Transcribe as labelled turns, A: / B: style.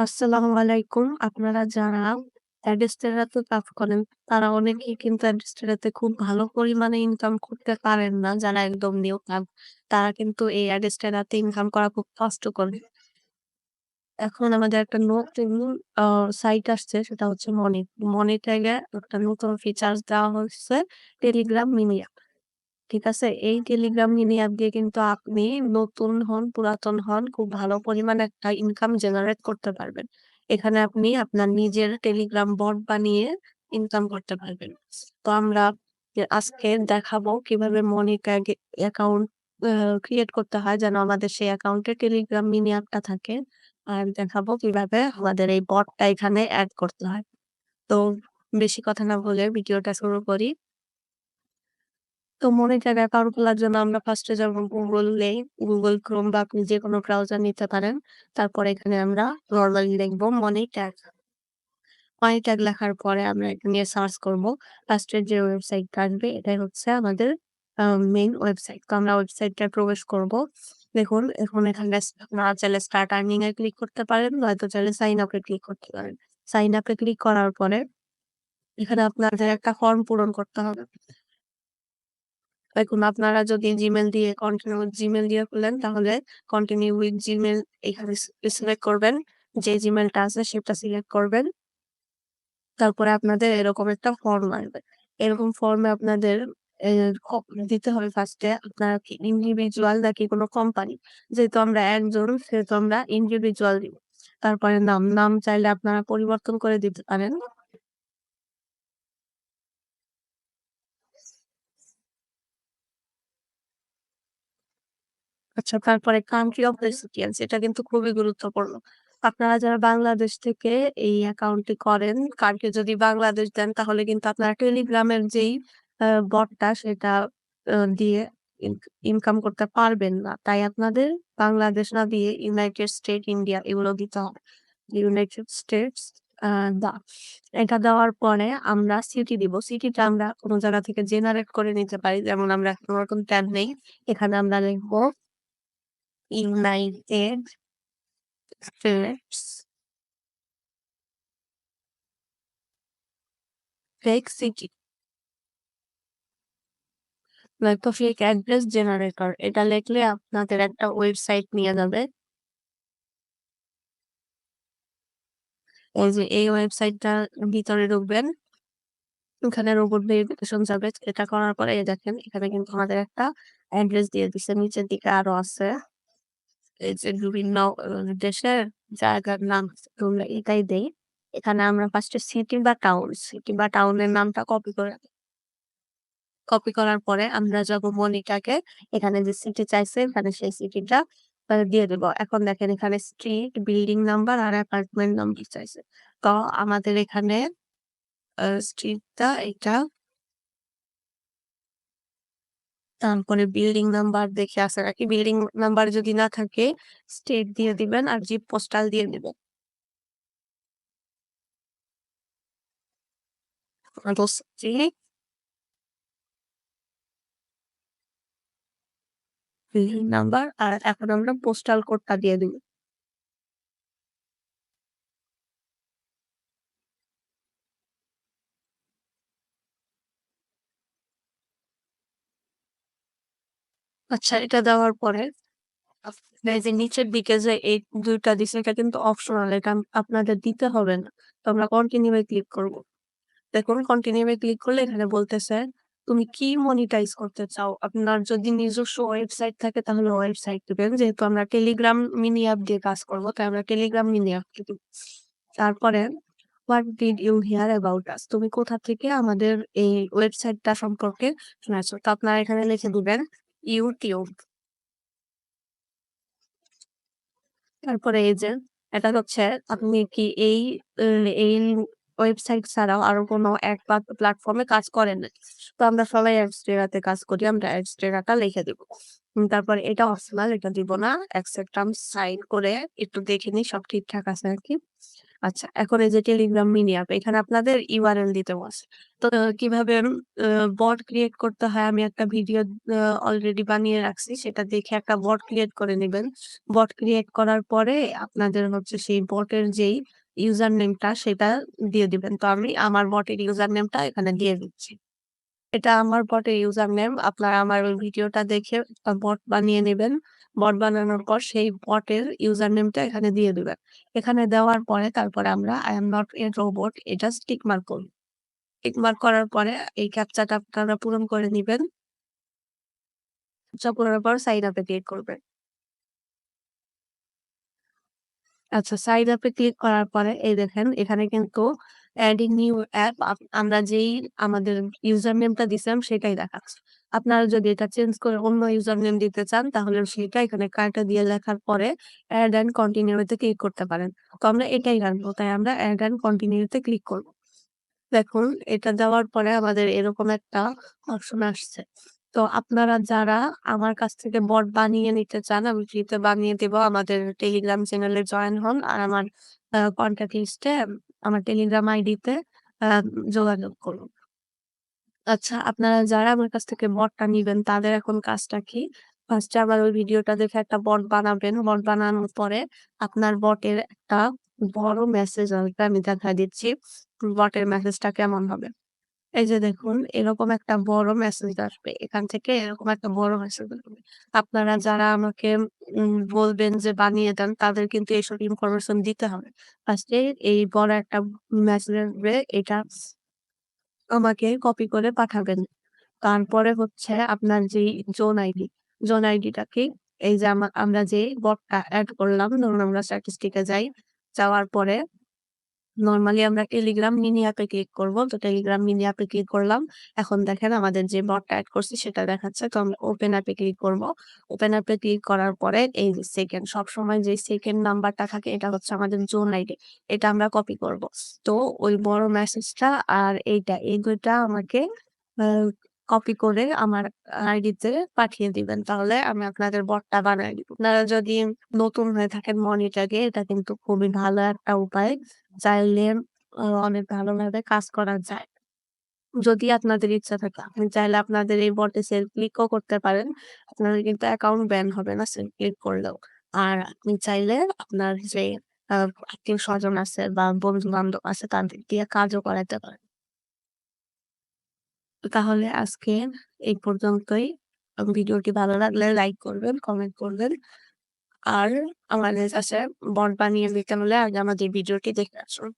A: আসসালামু আলাইকুম। আপনারা যারা অ্যাডস্টেরাতে কাজ করেন, তারা অনেকেই কিন্তু অ্যাডস্টেরাতে খুব ভালো পরিমাণে ইনকাম করতে পারেন না। যারা একদম নিউ তারা কিন্তু এই অ্যাডস্টেরাতে ইনকাম করা খুব কষ্টকর। এখন আমাদের একটা নতুন আ সাইট আসছে, সেটা হচ্ছে মনি। মনিট্যাগে একটা নতুন ফিচার্স দেওয়া হচ্ছে টেলিগ্রাম মিনি অ্যাপ। ঠিক আছে? এই টেলিগ্রাম মিনি অ্যাপ দিয়ে কিন্তু আপনি নতুন হন, পুরাতন হন, খুব ভালো পরিমাণে একটা ইনকাম জেনারেট করতে পারবেন। এখানে আপনি আপনার নিজের টেলিগ্রাম বট বানিয়ে ইনকাম করতে পারবেন। তো আমরা আজকে দেখাবো কিভাবে মনিট্যাগ অ্যাকাউন্ট আ ক্রিয়েট করতে হয় যেন আমাদের সেই অ্যাকাউন্টে টেলিগ্রাম মিনি অ্যাপটা থাকে। আর দেখাবো কিভাবে আমাদের এই বটটা এখানে এড করতে হয়। তো বেশি কথা না বলে ভিডিওটা শুরু করি। তো মনিটর অ্যাকাউন্ট খোলার জন্য আমরা ফার্স্টে যাব Google Chrome বা আপনি যেকোনো ব্রাউজার নিতে পারেন। তারপরে এখানে আমরা নরমালি লিখব মনিট্যাগ। মনিট্যাগ লেখার পরে আমরা এটা নিয়ে সার্চ করব। ফার্স্টে যে ওয়েবসাইটটা আসবে এটাই হচ্ছে আমাদের মেইন ওয়েবসাইট। তো আমরা ওয়েবসাইটটায় প্রবেশ করব। দেখুন এখন এখানে আপনারা চাইলে স্টার্ট আর্নিং এ ক্লিক করতে পারেন, নয়তো চাইলে সাইন আপ এ ক্লিক করতে পারেন। সাইন আপ এ ক্লিক করার পরে এখানে আপনাদের একটা ফর্ম পূরণ করতে হবে। দেখুন আপনারা যদি জিমেইল দিয়ে খুলেন তাহলে কন্টিনিউ উইথ জিমেইল এখানে সিলেক্ট করবেন। যে জিমেইলটা আছে সেটা সিলেক্ট করবেন। তারপরে আপনাদের এরকম একটা ফর্ম আসবে। এরকম ফর্মে আপনাদের এ ক দিতে হবে ফার্স্টে আপনারা কি ইন্ডিভিজুয়াল নাকি কোনো কোম্পানি। যেহেতু আমরা একজন সেহেতু আমরা ইন্ডিভিজুয়াল দিব। তারপরে নাম চাইলে আপনারা পরিবর্তন করে দিতে পারেন। আচ্ছা, তারপরে কান্ট্রি অফ রেসিপিয়েন্টস এটা কিন্তু খুবই গুরুত্বপূর্ণ। আপনারা যারা বাংলাদেশ থেকে এই অ্যাকাউন্টটি করেন, কাউকে যদি বাংলাদেশ দেন তাহলে কিন্তু আপনারা টেলিগ্রামের যেই বটটা সেটা দিয়ে ইনকাম করতে পারবেন না। তাই আপনাদের বাংলাদেশ না দিয়ে ইউনাইটেড স্টেট, ইন্ডিয়া এগুলো দিতে হবে। ইউনাইটেড স্টেটস আ দা এটা দেওয়ার পরে আমরা সিটি দিব। সিটিটা আমরা কোন জায়গা থেকে জেনারেট করে নিতে পারি। যেমন আমরা কোন রকম ট্যাব নেই। এখানে আমরা লিখব ইউনাইটেড স্টেটস ফেক সিটি নয়তো ফেক অ্যাড্রেস জেনারেটর। এটা লিখলে আপনাদের একটা ওয়েবসাইট নিয়ে যাবে। এই যে এই ওয়েবসাইটটার ভিতরে ঢুকবেন। ওখানে রোবট ভেরিফিকেশন যাবে। এটা করার পরে এই দেখেন এখানে কিন্তু আমাদের একটা অ্যাড্রেস দিয়ে দিছে। নিচের দিকে আরো আছে। এই যে বিভিন্ন দেশের জায়গার নাম তো আমরা এটাই দেই। এখানে আমরা ফার্স্টে সিটি বা টাউনের নামটা কপি করার পরে আমরা যাব মনিকাকে এখানে যে সিটি চাইছে এখানে সেই সিটিটা দিয়ে দেব। এখন দেখেন এখানে স্ট্রিট, বিল্ডিং নাম্বার আর অ্যাপার্টমেন্ট নাম্বার চাইছে। তো আমাদের এখানে স্ট্রিটটা এটা, তারপরে বিল্ডিং নাম্বার দেখে আছে নাকি। বিল্ডিং নাম্বার যদি না থাকে স্টেট দিয়ে দিবেন আর জিপ পোস্টাল দিয়ে দিবেন। তো স্ট্রিট, বিল্ডিং নাম্বার আর এখন আমরা পোস্টাল কোডটা দিয়ে দিব। আচ্ছা, এটা দেওয়ার পরে আপনার এই যে নিচের দিকে যে এই ২ টা দিছে এটা কিন্তু অপশনাল। এটা আপনাদের দিতে হবে না। তো আমরা কন্টিনিউ এ ক্লিক করব। দেখুন কন্টিনিউ এ ক্লিক করলে এখানে বলতেছে তুমি কি মনিটাইজ করতে চাও? আপনার যদি নিজস্ব ওয়েবসাইট থাকে তাহলে ওয়েবসাইট দিবেন। যেহেতু আমরা টেলিগ্রাম মিনি অ্যাপ দিয়ে কাজ করব তাই আমরা টেলিগ্রাম মিনি অ্যাপ দিব। তারপরে what did you hear about us? তুমি কোথা থেকে আমাদের এই ওয়েবসাইটটা সম্পর্কে শুনেছো? তো আপনারা এখানে লিখে দিবেন ইউটিউব। তারপরে এই যে এটা হচ্ছে আপনি কি এই ওয়েবসাইট ছাড়াও আরো কোনো এক বা প্ল্যাটফর্মে কাজ করেন নাকি? তো আমরা সবাই Adstera তে কাজ করি। আমরা Adstera টা লিখে দিব। তারপরে এটা অপশনাল, এটা দিব না। অ্যাকসেপ্ট টার্মস সাইন করে একটু দেখে নিই সব ঠিকঠাক আছে নাকি। আচ্ছা, এখন এই যে টেলিগ্রাম মিনি অ্যাপ এখানে আপনাদের ইউআরএল দিতে বলছে। তো কিভাবে আ বট ক্রিয়েট করতে হয় আমি একটা ভিডিও অলরেডি বানিয়ে রাখছি। সেটা দেখে একটা বট ক্রিয়েট করে নিবেন। বট ক্রিয়েট করার পরে আপনাদের হচ্ছে সেই বটের যেই ইউজার নেমটা সেটা দিয়ে দিবেন। তো আমি আমার বটের ইউজার নেমটা এখানে দিয়ে দিচ্ছি। এটা আমার বটের ইউজার নেম। আপনারা আমার ওই ভিডিওটা দেখে বট বানিয়ে নিবেন। বট বানানোর পর সেই বটের ইউজার নেমটা এখানে দিয়ে দিবেন। এখানে দেওয়ার পরে তারপরে আমরা I am not a robot এটা টিক মার্ক করব। টিক মার্ক করার পরে এই ক্যাপচাটা আপনারা পূরণ করে নিবেন। ক্যাপচা পূরণের পর সাইন আপ এ ক্লিক করবেন। আচ্ছা, সাইন আপ এ ক্লিক করার পরে এই দেখেন এখানে কিন্তু এড এ নিউ অ্যাপ আমরা যেই আমাদের ইউজার নেমটা দিছিলাম সেটাই দেখাচ্ছে। আপনারা যদি এটা চেঞ্জ করে অন্য ইউজার নেম দিতে চান তাহলে সেটা এখানে কার্টা দিয়ে লেখার পরে এড অ্যান্ড কন্টিনিউ তে ক্লিক করতে পারেন। তো আমরা এটাই রাখবো। তাই আমরা এড অ্যান্ড কন্টিনিউ তে ক্লিক করব। দেখুন এটা দেওয়ার পরে আমাদের এরকম একটা অপশন আসছে। তো আপনারা যারা আমার কাছ থেকে বট বানিয়ে নিতে চান, আমি ফ্রিতে বানিয়ে দেব। আমাদের টেলিগ্রাম চ্যানেলে জয়েন হন। আর আমার কনট্যাক্ট লিস্টে আমার টেলিগ্রাম আইডিতে আ যোগাযোগ করুন। আচ্ছা, আপনারা যারা আমার কাছ থেকে বটটা নিবেন তাদের এখন কাজটা কি? ফার্স্টে আমার ওই ভিডিওটা দেখে একটা বট বানাবেন। বট বানানোর পরে আপনার বটের একটা বড় মেসেজ আসবে। আমি দেখায় দিচ্ছি। বটের মেসেজটা কেমন হবে। এই যে দেখুন এরকম একটা বড় মেসেজ আসবে। এখান থেকে এরকম একটা বড় মেসেজ আসবে। আপনারা যারা আমাকে বলবেন যে বানিয়ে দেন তাদের কিন্তু এইসব ইনফরমেশন দিতে হবে। ফার্স্টে এই বড় একটা মেসেজ আসবে এটা আমাকে কপি করে পাঠাবেন। তারপরে হচ্ছে আপনার যেই জোন আইডি, জোন আইডিটা কি? এই যে আমরা যে বটটা এড করলাম ধরুন আমরা স্ট্যাটিস্টিক এ যাই। যাওয়ার পরে নরমালি আমরা টেলিগ্রাম মিনি অ্যাপে ক্লিক করব। তো টেলিগ্রাম মিনি অ্যাপে ক্লিক করলাম। এখন দেখেন আমাদের যে বটটা এড করছি সেটা দেখাচ্ছে। তো আমরা ওপেন অ্যাপে ক্লিক করব। ওপেন অ্যাপে ক্লিক করার পরে এই যে সেকেন্ড সবসময় যে সেকেন্ড নাম্বারটা থাকে এটা হচ্ছে আমাদের জোন আইডি। এটা আমরা কপি করব। তো ওই বড় মেসেজটা আর এইটা এই ২ টা আমাকে আ কপি করে আমার আইডিতে পাঠিয়ে দিবেন। তাহলে আমি আপনাদের বটটা বানায় দিব। আপনারা যদি নতুন হয়ে থাকেন মনিটরে এটা কিন্তু খুবই ভালো একটা উপায়। চাইলে অনেক ভালোভাবে কাজ করা যায়। যদি আপনাদের ইচ্ছা থাকে আপনি চাইলে আপনাদের এই বটে সেলফ ক্লিকও করতে পারেন। আপনাদের কিন্তু অ্যাকাউন্ট ব্যান হবে না সেলফ ক্লিক করলেও। আর আপনি চাইলে আপনার যে আ আত্মীয়-স্বজন আছে বা বন্ধু-বান্ধব আছে তাদের দিয়ে কাজও করাতে পারেন। তাহলে আজকে এই পর্যন্তই। ভিডিওটি ভালো লাগলে লাইক করবেন, কমেন্ট করবেন। আর আমাদের কাছে বট বানিয়ে নিতে হলে আগে আমাদের ভিডিওটি দেখে আসুন।